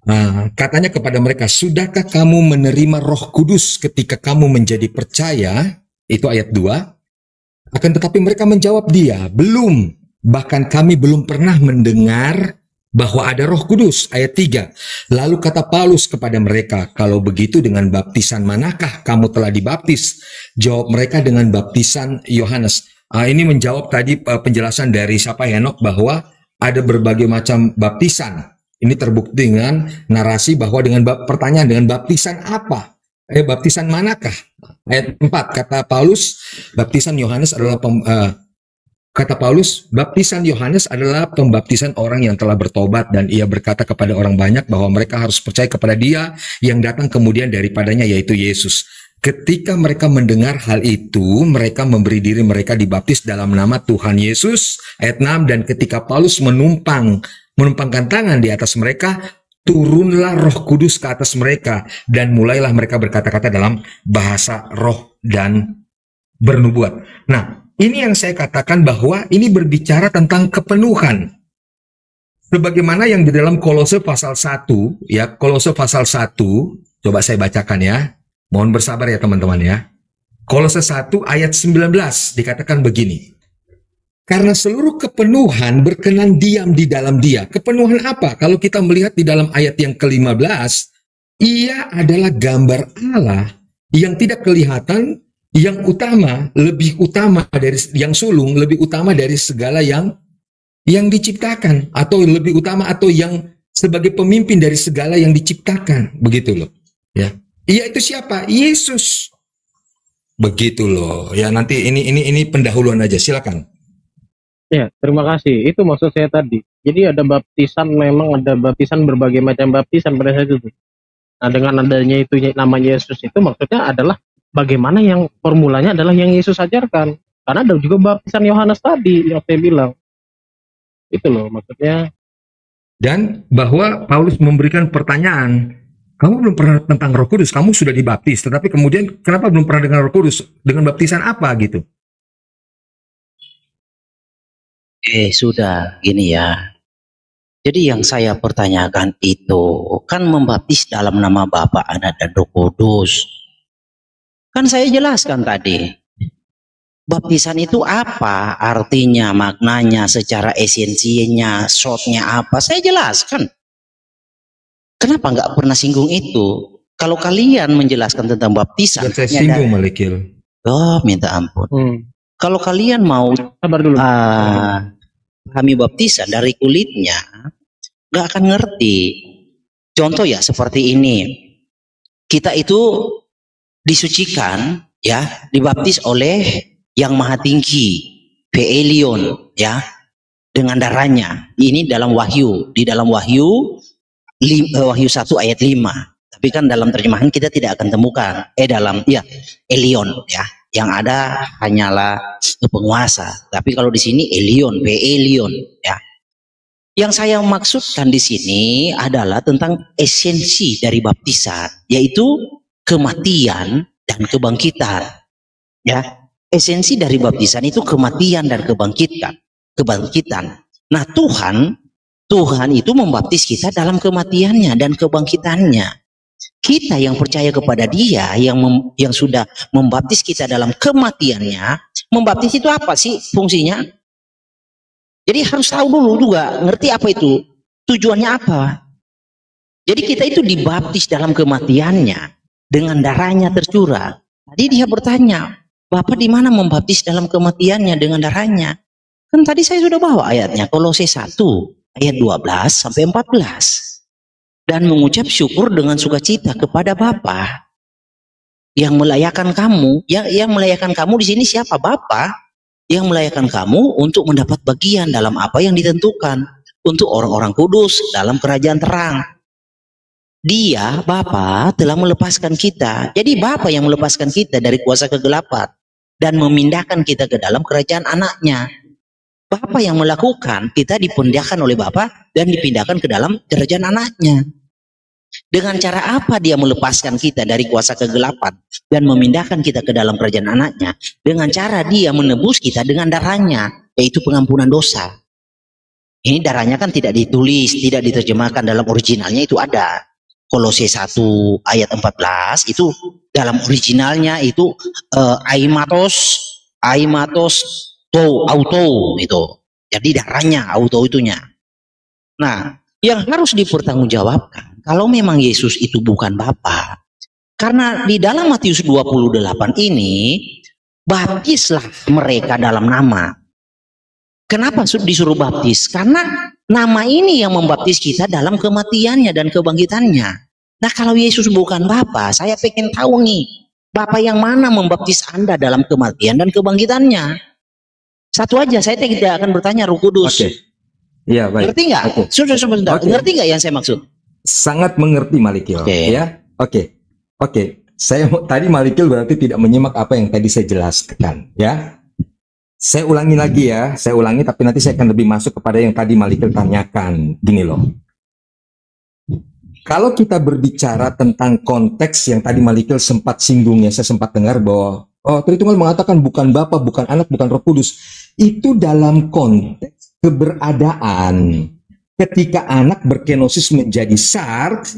Nah, katanya kepada mereka, sudahkah kamu menerima Roh Kudus ketika kamu menjadi percaya? Itu ayat 2. Akan tetapi mereka menjawab dia, belum. Bahkan kami belum pernah mendengar bahwa ada Roh Kudus. Ayat 3. Lalu kata Paulus kepada mereka, kalau begitu dengan baptisan manakah kamu telah dibaptis? Jawab mereka, dengan baptisan Yohanes. Ini menjawab tadi penjelasan dari siapa Henok bahwa ada berbagai macam baptisan. Ini terbukti dengan narasi bahwa dengan pertanyaan, dengan baptisan apa? Baptisan manakah? Ayat 4, kata Paulus, baptisan Yohanes adalah kata Paulus, baptisan Yohanes adalah pembaptisan orang yang telah bertobat, dan ia berkata kepada orang banyak bahwa mereka harus percaya kepada Dia yang datang kemudian daripadanya, yaitu Yesus. Ketika mereka mendengar hal itu, mereka memberi diri mereka dibaptis dalam nama Tuhan Yesus. Ayat 6, dan ketika Paulus menumpangkan tangan di atas mereka, turunlah Roh Kudus ke atas mereka, dan mulailah mereka berkata-kata dalam bahasa roh dan bernubuat. Nah, ini yang saya katakan bahwa ini berbicara tentang kepenuhan. Sebagaimana yang di dalam Kolose pasal 1, ya, Kolose pasal 1, coba saya bacakan ya. Mohon bersabar ya teman-teman ya. Kolose 1 ayat 19 dikatakan begini. Karena seluruh kepenuhan berkenan diam di dalam Dia. Kepenuhan apa? Kalau kita melihat di dalam ayat yang ke-15, Ia adalah gambar Allah yang tidak kelihatan, yang utama, lebih utama dari yang sulung, lebih utama dari segala yang diciptakan, atau lebih utama, atau yang sebagai pemimpin dari segala yang diciptakan, begitu loh. Ya, Ia itu siapa? Yesus. Begitu loh. Ya, nanti ini pendahuluan aja, silakan. Ya, terima kasih. Itu maksud saya tadi. Jadi ada baptisan, memang ada baptisan, berbagai macam baptisan pada saat itu. Nah, dengan adanya itu namanya Yesus itu maksudnya adalah bagaimana yang formulanya adalah yang Yesus ajarkan. Karena ada juga baptisan Yohanes tadi yang saya bilang. Itu loh maksudnya. Dan bahwa Paulus memberikan pertanyaan, kamu belum pernah tentang Roh Kudus, kamu sudah dibaptis, tetapi kemudian kenapa belum pernah dengan Roh Kudus? Dengan baptisan apa gitu? Sudah gini ya. Jadi yang saya pertanyakan itu kan membaptis dalam nama Bapa, Anak, dan Roh Kudus. Kan saya jelaskan tadi, baptisan itu apa artinya, maknanya, secara esensinya, shortnya apa, saya jelaskan. Kenapa nggak pernah singgung itu? Kalau kalian menjelaskan tentang baptisan, saya singgung Malikil. Oh, minta ampun. Kalau kalian mau Sabar dulu. Pahami baptisan dari kulitnya, nggak akan ngerti. Contoh ya seperti ini, kita itu disucikan, ya, dibaptis oleh Yang Maha Tinggi, Peelion, ya, dengan darahnya. Ini dalam Wahyu, di dalam Wahyu 1 ayat 5. Tapi kan dalam terjemahan kita tidak akan temukan dalam Elion, ya, yang ada hanyalah penguasa. Tapi kalau di sini Elion, Peelion, ya. Yang saya maksudkan di sini adalah tentang esensi dari baptisan, yaitu kematian dan kebangkitan. Ya, esensi dari baptisan itu kematian dan kebangkitan. Nah, Tuhan itu membaptis kita dalam kematiannya dan kebangkitannya. Kita yang percaya kepada Dia, yang sudah membaptis kita dalam kematiannya, membaptis itu apa sih fungsinya? Jadi harus tahu dulu juga, ngerti apa itu, tujuannya apa. Jadi kita itu dibaptis dalam kematiannya, dengan darahnya tercurah. Tadi dia bertanya, Bapak di mana membaptis dalam kematiannya dengan darahnya? Kan tadi saya sudah bawa ayatnya, Kolose 1 ayat 12 sampai 14. Dan mengucap syukur dengan sukacita kepada Bapa yang melayakan kamu. Yang melayakan kamu di sini siapa? Bapa yang melayakan kamu untuk mendapat bagian dalam apa yang ditentukan untuk orang-orang kudus dalam kerajaan terang. Dia, Bapa, telah melepaskan kita. Jadi Bapa yang melepaskan kita dari kuasa kegelapan dan memindahkan kita ke dalam kerajaan anaknya. Bapa yang melakukan, kita dipindahkan oleh Bapa dan dipindahkan ke dalam kerajaan anaknya. Dengan cara apa dia melepaskan kita dari kuasa kegelapan dan memindahkan kita ke dalam kerajaan anaknya? Dengan cara dia menebus kita dengan darahnya, yaitu pengampunan dosa. Ini darahnya kan tidak ditulis, tidak diterjemahkan dalam originalnya, itu ada. Kolose 1 ayat 14 itu dalam originalnya itu aimatos auto itu. Jadi darahnya auto itunya. Nah, yang harus dipertanggungjawabkan kalau memang Yesus itu bukan Bapa. Karena di dalam Matius 28 ini baptislah mereka dalam nama. Kenapa disuruh baptis? Karena nama ini yang membaptis kita dalam kematiannya dan kebangkitannya. Nah, kalau Yesus bukan Bapa, saya pengen tahu nih, Bapa yang mana membaptis Anda dalam kematian dan kebangkitannya? Satu aja, saya tidak akan bertanya Roh Kudus. Oke. Iya, baik. Ngerti nggak? Oke. Sebentar. Oke. Ngerti nggak yang saya maksud? Sangat mengerti Malikil. Oke. Ya, oke. Saya tadi Malikil berarti tidak menyimak apa yang tadi saya jelaskan, ya. Saya ulangi lagi ya, tapi nanti saya akan lebih masuk kepada yang tadi Malikil tanyakan. Gini loh. Kalau kita berbicara tentang konteks yang tadi Malikil sempat singgungnya, saya sempat dengar bahwa Tritunggal mengatakan bukan Bapa, bukan Anak, bukan Roh Kudus. Itu dalam konteks keberadaan. Ketika anak berkenosis menjadi sarx,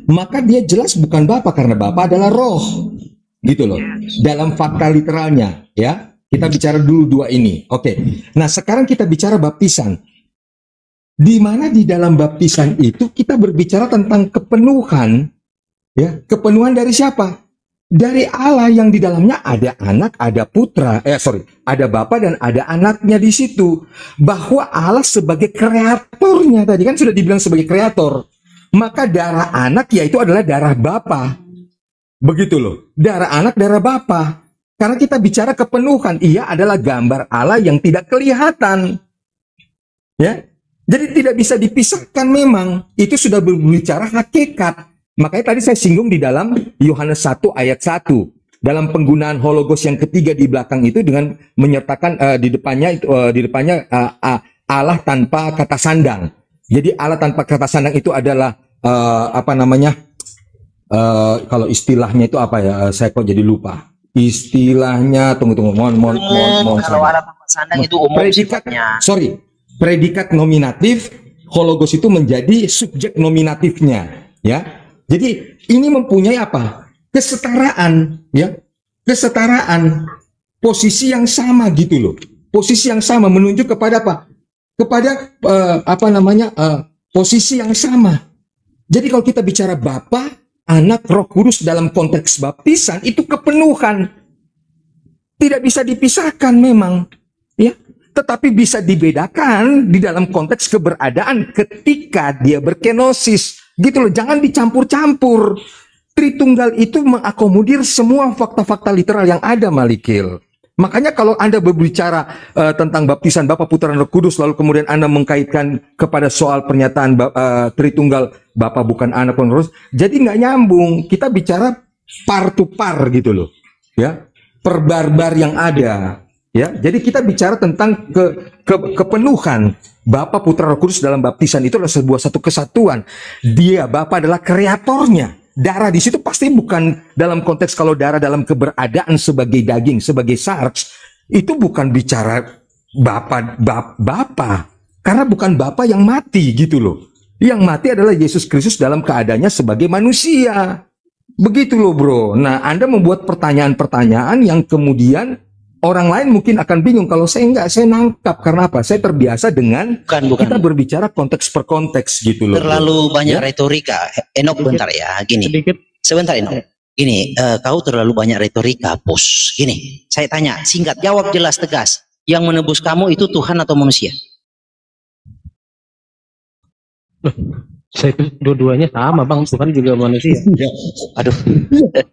maka dia jelas bukan Bapa karena Bapa adalah roh. Gitu loh. Dalam fakta literalnya, ya. Kita bicara dulu dua ini. Oke. Nah, sekarang kita bicara baptisan. Di mana di dalam baptisan itu kita berbicara tentang kepenuhan, ya. Kepenuhan dari siapa? Dari Allah yang di dalamnya ada anak, ada putra, ada Bapa dan ada anaknya di situ. Bahwa Allah sebagai kreatornya, tadi kan sudah dibilang sebagai kreator. Maka darah anak yaitu adalah darah Bapa. Begitu loh. Darah anak, darah Bapa. Karena kita bicara kepenuhan, ia adalah gambar Allah yang tidak kelihatan. Ya. Jadi tidak bisa dipisahkan memang. Itu sudah berbicara hakikat. Makanya tadi saya singgung di dalam Yohanes 1 ayat 1. Dalam penggunaan hologos yang ketiga di belakang itu dengan menyertakan di depannya Allah tanpa kata sandang. Jadi Allah tanpa kata sandang itu adalah kalau istilahnya itu apa ya? Saya kok jadi lupa. Istilahnya mohon kalau ada tanpa sandang itu umum sifatnya. Predikat nominatif, hologos itu menjadi subjek nominatifnya, ya. Jadi ini mempunyai apa? Kesetaraan, ya. Kesetaraan, posisi yang sama gitu loh. Posisi yang sama menunjuk kepada apa? Kepada posisi yang sama. Jadi kalau kita bicara Bapa, Anak, Roh Kudus dalam konteks baptisan itu kepenuhan. Tidak bisa dipisahkan memang, ya. Tetapi bisa dibedakan di dalam konteks keberadaan ketika dia berkenosis. Gitu loh, jangan dicampur-campur. Tritunggal itu mengakomodir semua fakta-fakta literal yang ada, Malikil. Makanya kalau Anda berbicara tentang baptisan Bapa, Putra, dan Roh Kudus, lalu kemudian Anda mengkaitkan kepada soal pernyataan Tritunggal, Bapa bukan Anak, bukan Roh Kudus, jadi nggak nyambung. Kita bicara par to par gitu loh, ya, perbarbar yang ada, ya. Jadi kita bicara tentang kepenuhan Bapa, Putra, Roh Kudus dalam baptisan itu adalah sebuah satu kesatuan. Dia Bapa adalah kreatornya. Darah di situ pasti bukan dalam konteks kalau darah dalam keberadaan sebagai daging, sebagai sarx, itu bukan bicara Bapa. Karena bukan Bapa yang mati gitu loh. Yang mati adalah Yesus Kristus dalam keadaannya sebagai manusia. Begitu loh bro. Nah, Anda membuat pertanyaan-pertanyaan yang kemudian orang lain mungkin akan bingung. Kalau saya enggak, saya nangkap. Karena apa? Saya terbiasa dengan kita berbicara konteks per konteks gitu loh. Terlalu banyak retorika. Enok bentar ya, gini. Sebentar Enok. Gini, kau terlalu banyak retorika, bos. Gini, saya tanya, singkat, jawab jelas tegas. Yang menebus kamu itu Tuhan atau manusia? Saya dua-duanya sama bang, Tuhan juga manusia. Aduh.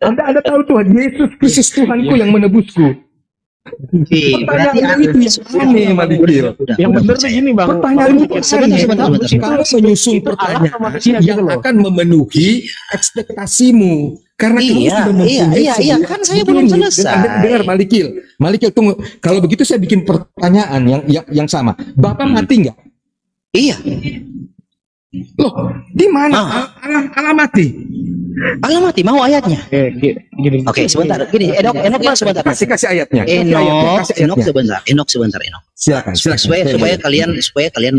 Anda tahu Tuhan Yesus Kristus Tuhanku yang menebusku. Berarti Pertanyaan itu yang aneh, Malikil. Yang benar tuh gini bang. Pertanyaan itu Sebentar, sebentar. Kamu menyusun pertanyaan yang akan memenuhi ekspektasimu. Karena kamu Iya, sudah mempunyai iya, sebuah kan saya belum begini. selesai. Dengar Malikil, Malikil tunggu. Kalau begitu saya bikin pertanyaan yang sama. Bapak mati nggak? Iya. Loh, di mana Allah mati? Allah mati, mau ayatnya? Gini. Oke, sebentar. Gini, Enok ya sebentar. Kasih ayatnya. Enok sebentar. Silakan. Supaya kalian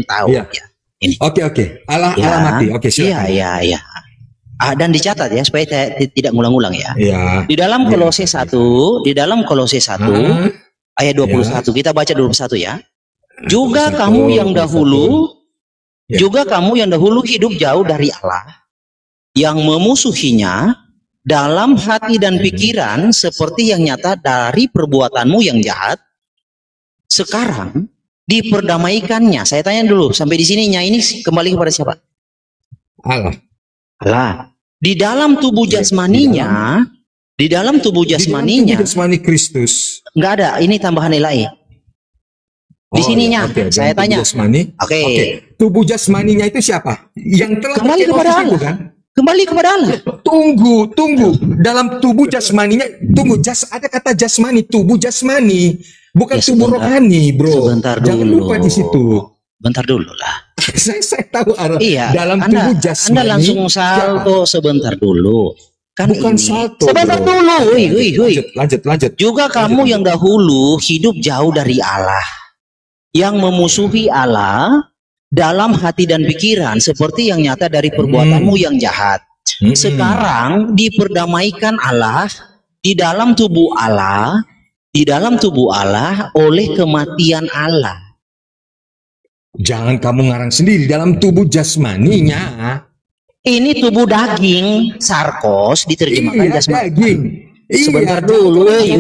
tahu Iya. ya. Ini. Oke. Allah mati. Oke, silakan. Iya. Dan dicatat ya supaya tidak ngulang-ngulang ya. Iya. Di dalam Kolose 1, ayat 21, kita baca 21 ya. Juga kamu yang dahulu hidup jauh dari Allah, yang memusuhinya dalam hati dan pikiran seperti yang nyata dari perbuatanmu yang jahat, sekarang diperdamaikannya. Saya tanya dulu, sampai di sininya ini kembali kepada siapa? Allah. Di dalam tubuh jasmaninya, di dalam tubuh jasmaninya jasmani Kristus. nggak ada, ini tambahan ilahi. Di sininya, saya tanya. Oke. Tubuh jasmaninya itu siapa? Yang telah Kembali kepada Allah. kan? Kembali kepada Allah. Tunggu. Dalam tubuh jasmaninya, ada kata jasmani, tubuh jasmani, bukan tubuh rohani, bro. Sebentar Jangan dulu. lupa di situ. Bentar dulu lah. saya tahu arah. Iya. Dalam tubuh jasmani. Anda langsung salto sebentar dulu. Kan Bukan ini. salto. Sebentar bro. dulu. Wih. Lanjut. Juga kamu yang dahulu hidup jauh dari Allah, yang memusuhi Allah dalam hati dan pikiran seperti yang nyata dari perbuatanmu yang jahat. Sekarang diperdamaikan Allah di dalam tubuh Allah oleh kematian Allah. Jangan kamu ngarang sendiri dalam tubuh jasmaninya. Ini tubuh daging, sarkos diterjemahkan jasmani. Daging. Sebentar dulu, woi.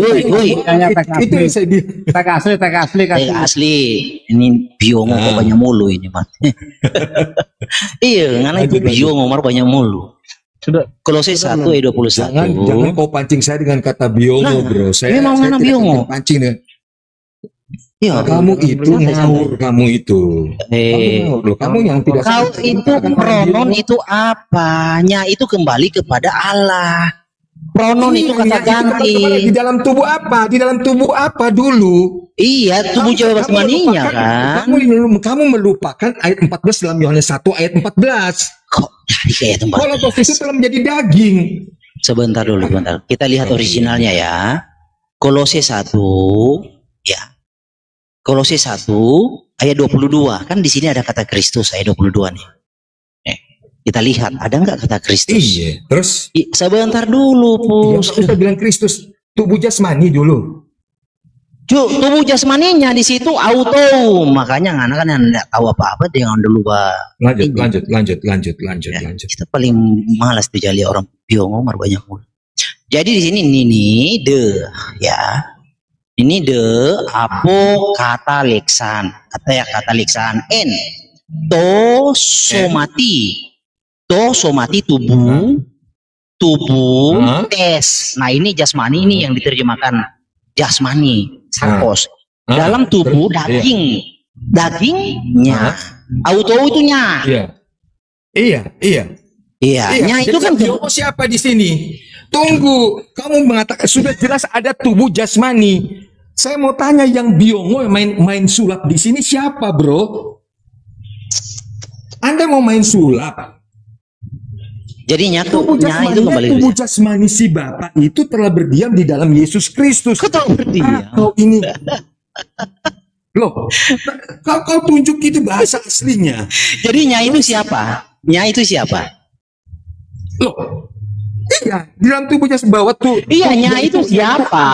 Itu yang saya bilang. Tag asli. Asli. Ini biong banyak mulu ini, Mas. Iya, ngana itu biong Omar banyak mulu. Sudah. Kolose 1 ayat 21. Jangan kau pancing saya dengan kata biomo, bro. Saya memang ngana tidak biomo. akan pancing dengan Iya, kamu itu ngawur, kamu itu. Kamu yang tidak. Kau itu pronon itu apanya? Itu kembali kepada Allah. Pronon itu kata ganti. Di dalam tubuh apa? Di dalam tubuh apa dulu? Iya, tubuh jasmaninya kan. Kamu melupakan ayat 14 dalam Yohanes 1 ayat 14. Kok dari kayak tempat? Kalau itu telah menjadi daging. Sebentar dulu. Kita lihat originalnya ya. Kolose 1 ya. Kolose 1 ayat 22. Kan di sini ada kata Kristus ayat 22 nih. Kita lihat ada nggak kata Kristus? Iya. Terus sebentar dulu, Pus. Kita bilang Kristus tubuh jasmani dulu. Tubuh jasmaninya di situ auto. Makanya anak kan enggak tahu apa-apa jangan dulu, Pak. Lanjut. Kita paling malas dijali orang biongomar banyak mulu. Jadi di sini ini de ya. Ini de kata leksan n somati tubuh tes. Nah ini jasmani ini yang diterjemahkan jasmani sarkos dalam tubuh dagingnya auto itunya. Iya. Itu kan siapa di sini? Tunggu, kamu mengatakan sudah jelas ada tubuh jasmani. Saya mau tanya yang biongo main sulap di sini siapa, bro? Anda mau main sulap? Jadinya tubuh jasmani si Bapak itu telah berdiam di dalam Yesus Kristus. Kau berdiam. Kau ini loh, kau tunjuk itu bahasa aslinya. Jadinya itu siapa? Loh, iya, di dalam tubuhnya bahwa tuh. Iya, itu siapa?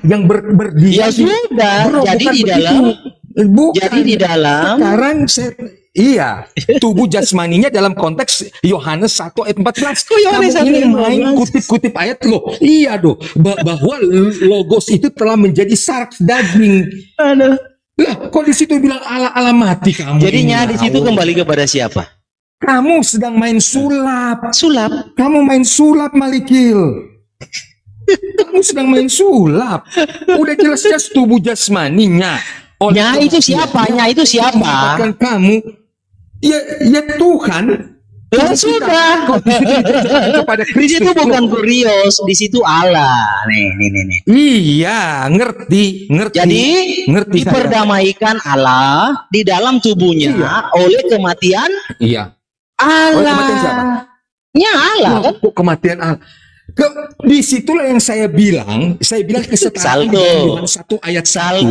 Yang berdiam. Ya sudah, jadi di dalam. Jadi di dalam. Sekarang iya, tubuh jasmaninya dalam konteks Yohanes 1 ayat 14. Yohanes 1 ini main kutip-kutip ayat loh. Iya doh, bahwa logos itu telah menjadi sark daging. Lah, kok di situ bilang ala mati kamu? Jadinya di situ kembali kepada siapa? Kamu sedang main sulap. Sulap? Kamu main sulap, Malikil. Kamu sedang main sulap. Udah jelas-jelas tubuh jasmaninya. Ya itu siapa? Ya itu siapa? Mengatakan kamu, ya Tuhan. Ya sudah. Kepada Di situ bukan kurios, di situ Allah. Nih. Iya, ngerti. Jadi ngerti diperdamaikan Allah di dalam tubuhnya oleh kematian Iya. Allah. Oleh kematian siapa? Ya Allah kan? Kok kematian Allah? Disitulah yang saya bilang kesetaraan dengan 1 ayat 1.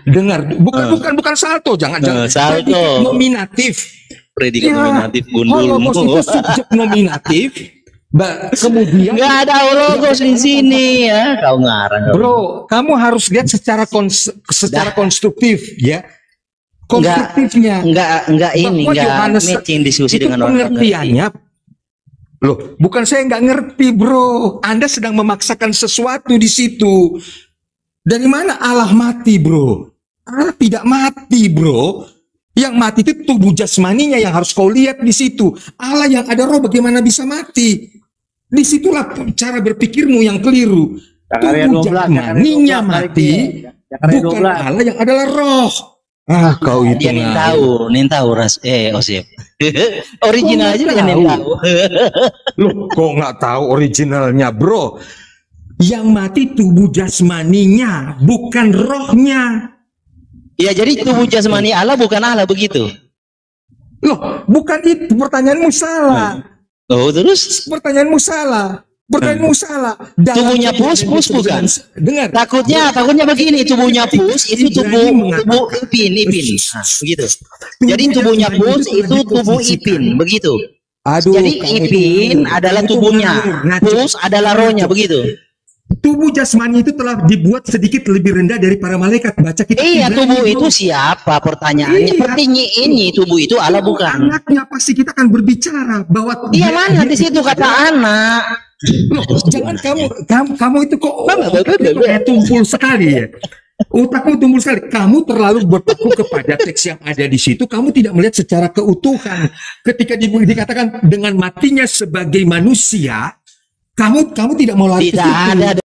Dengar dulu. Bukan salto, jangan salto. Predikat nominatif. Predikat nominatif gundul. Hologos itu subjek nominatif. Kemudian nggak ada hologos di sini ya. Kau ngarang. Bro, kamu harus lihat secara konstruktif ya. Konstruktifnya. Enggak ini enggak matching diskusi dengan orang pengertiannya. Loh, bukan saya nggak ngerti, bro. Anda sedang memaksakan sesuatu di situ. Dari mana Allah mati, bro? Allah tidak mati, bro. Yang mati itu tubuh jasmaninya yang harus kau lihat di situ. Allah yang ada roh bagaimana bisa mati? Disitulah cara berpikirmu yang keliru. Tubuh jasmaninya mati, bukan Allah yang adalah roh. Kau itu nen tahu Osip. Original aja yang nen tahu. Loh, kok nggak tahu originalnya, bro? Yang mati tubuh jasmaninya, bukan rohnya. Ya, jadi tubuh jasmani Allah bukan Allah begitu. Loh, bukan itu, pertanyaanmu salah. Oh, terus? Pertanyaanmu salah. Tubuhnya pus bukan. Dengar. Takutnya begini, tubuhnya pus itu tubuh ipin. Begitu. Jadi tubuhnya pus itu tubuh ipin, begitu. Jadi ipin adalah tubuhnya, pus adalah rohnya, begitu. Tubuh jasmani itu telah dibuat sedikit lebih rendah dari para malaikat. Baca kitab Iya, tubuh itu siapa pertanyaannya? Sepertinya ini tubuh itu Allah bukan. Anaknya pasti kita akan berbicara bahwa dia mana di situ kata anak. Loh, jangan kamu itu kok tumpul sekali ya. Otakmu tumpul sekali. Kamu terlalu berpaku kepada teks yang ada di situ. Kamu tidak melihat secara keutuhan. Ketika dikatakan dengan matinya sebagai manusia, kamu tidak mau lari ke situ.